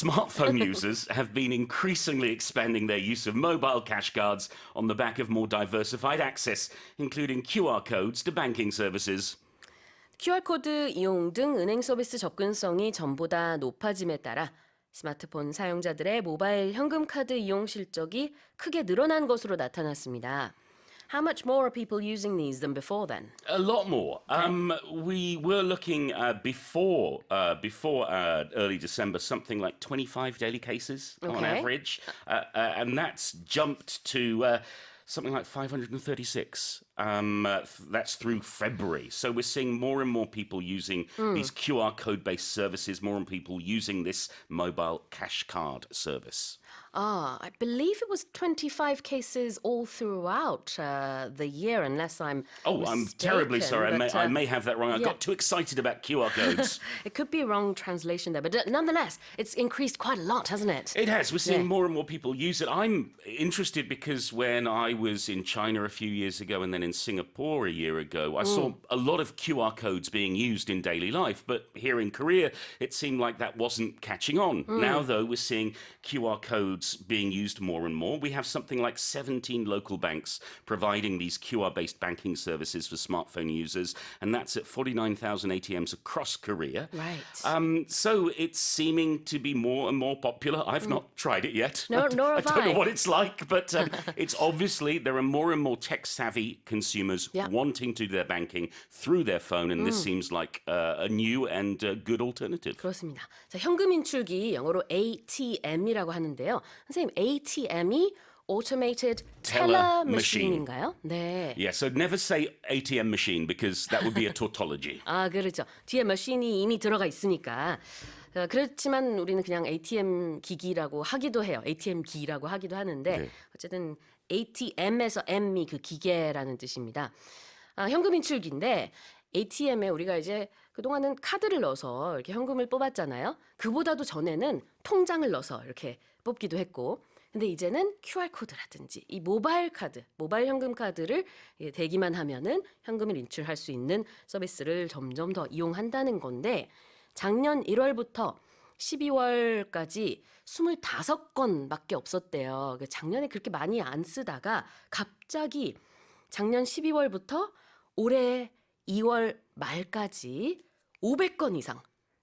Smartphone users have been increasingly expanding their use of mobile cash cards on the back of more diversified access, including QR codes to banking services. QR코드 이용 등 은행 서비스 접근성이 전보다 높아짐에 따라 스마트폰 사용자들의 모바일 현금카드 이용 실적이 크게 늘어난 것으로 나타났습니다. How much more are people using these than before then? A lot more. We were looking before early December, something like 25 daily cases on average, and that's jumped to something like 536. That's through February. So we're seeing more and more people using these QR code-based services, more and people using this mobile cash card service. I believe it was 25 cases all throughout the year, unless I'm I'm terribly sorry. I may have that wrong. I got too excited about QR codes. It could be a wrong translation there, but nonetheless, it's increased quite a lot, hasn't it? It has. We're seeing more and more people use it. I'm interested because when I was in China a few years ago and then in Singapore a year ago, I saw a lot of QR codes being used in daily life. But here in Korea, it seemed like that wasn't catching on. Now, though, we're seeing QR codes being used more and more. We have something like 17 local banks providing these QR-based banking services for smartphone users, and that's at 49,000 ATMs across Korea. Right. So it's seeming to be more and more popular. I've not tried it yet. Nor have I don't know I. what it's like, but it's obviously there are more and more tech-savvy consumers wanting to do their banking through their phone, and this seems like a new and good alternative. 그렇습니다. 자, 현금 인출기 영어로 ATM이라고 하는데요. 선생님, ATM이 Automated Teller Machine인가요? 네. Yeah, so never say ATM machine because that would be a tautology. 그렇죠. 뒤에 머신이 이미 들어가 있으니까. 그렇지만 우리는 그냥 ATM 기기라고 하기도 해요. ATM 기라고 하기도 하는데 어쨌든 ATM에서 M이 그 기계라는 뜻입니다. 현금 인출기인데 ATM에 우리가 이제 그동안은 카드를 넣어서 이렇게 현금을 뽑았잖아요. 그보다도 전에는 통장을 넣어서 이렇게 뽑기도 했고, 근데 이제는 QR코드라든지 이 모바일 카드, 모바일 현금 카드를 대기만 하면은 현금을 인출할 수 있는 서비스를 점점 더 이용한다는 건데, 작년 1월부터 12월까지 25건밖에 없었대요. 작년에 그렇게 많이 안 쓰다가 갑자기 작년 12월부터 올해 2월 말까지 500건 이상,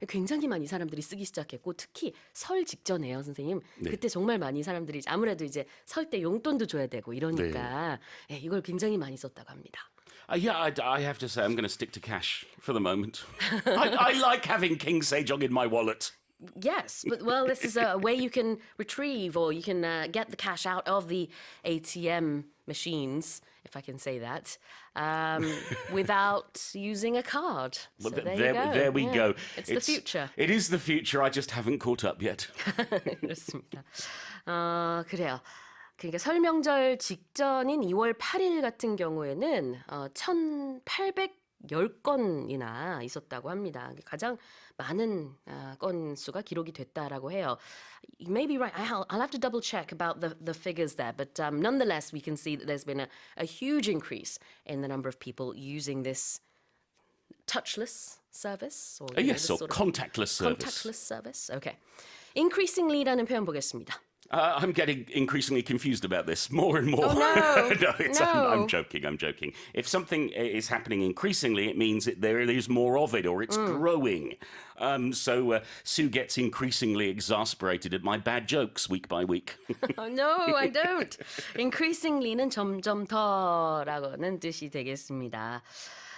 굉장히 많이 사람들이 쓰기 시작했고, 특히 설 직전에요, 선생님. 그때 정말 많이 사람들이 아무래도 이제 설 때 용돈도 줘야 되고 이러니까 이걸 굉장히 많이 썼다고 합니다. Yeah, I have to say I'm going to stick to cash for the moment. I like having King Sejong in my wallet. Yes, but well, this is a way you can retrieve or you can get the cash out of the ATM machines, if I can say that, without using a card. So Well, there you go. there we go. It's the future. It is the future. I just haven't caught up yet. 그렇습니다. 그래요. 그러니까 설 명절 직전인 2월 8일 같은 경우에는 1,810건이나 있었다고 합니다. 가장 많은 건수가 기록이 됐다라고 해요. You may be right. I'll have to double check about the figures there, but nonetheless, we can see that there's been a huge increase in the number of people using this touchless service. Or, Yes, or contactless service. contactless service. Okay. Increasingly라는 표현 보겠습니다. I'm getting increasingly confused about this more and more. Oh, no. I'm joking. If something is happening increasingly, it means that there is more of it or it's growing. So Sue gets increasingly exasperated at my bad jokes week by week. Oh, no, I don't. Increasingly는 점점 더라고는 뜻이 되겠습니다.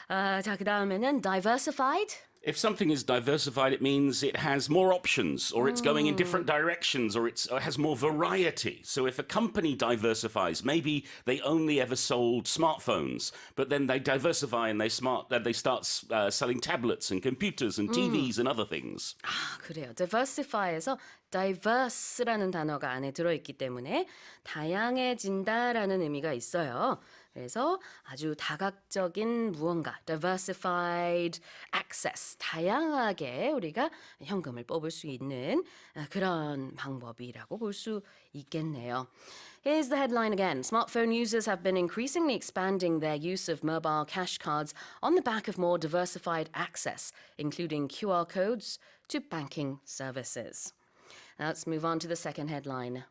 자, 그 다음에는 diversified. If something is diversified, it means it has more options, or it's going in different directions, or it has more variety. So if a company diversifies, maybe they only ever sold smartphones, but then they diversify and they start selling tablets and computers and TVs and other things. 그래요. diversify에서 diverse라는 단어가 안에 들어있기 때문에 다양해진다라는 의미가 있어요. 그래서 아주 다각적인 무언가, diversified access, 다양하게 우리가 현금을 뽑을 수 있는 그런 방법이라고 볼 수 있겠네요. Here's the headline again. Smartphone users have been increasingly expanding their use of mobile cash cards on the back of more diversified access, including QR codes to banking services. Let's move on to the second headline.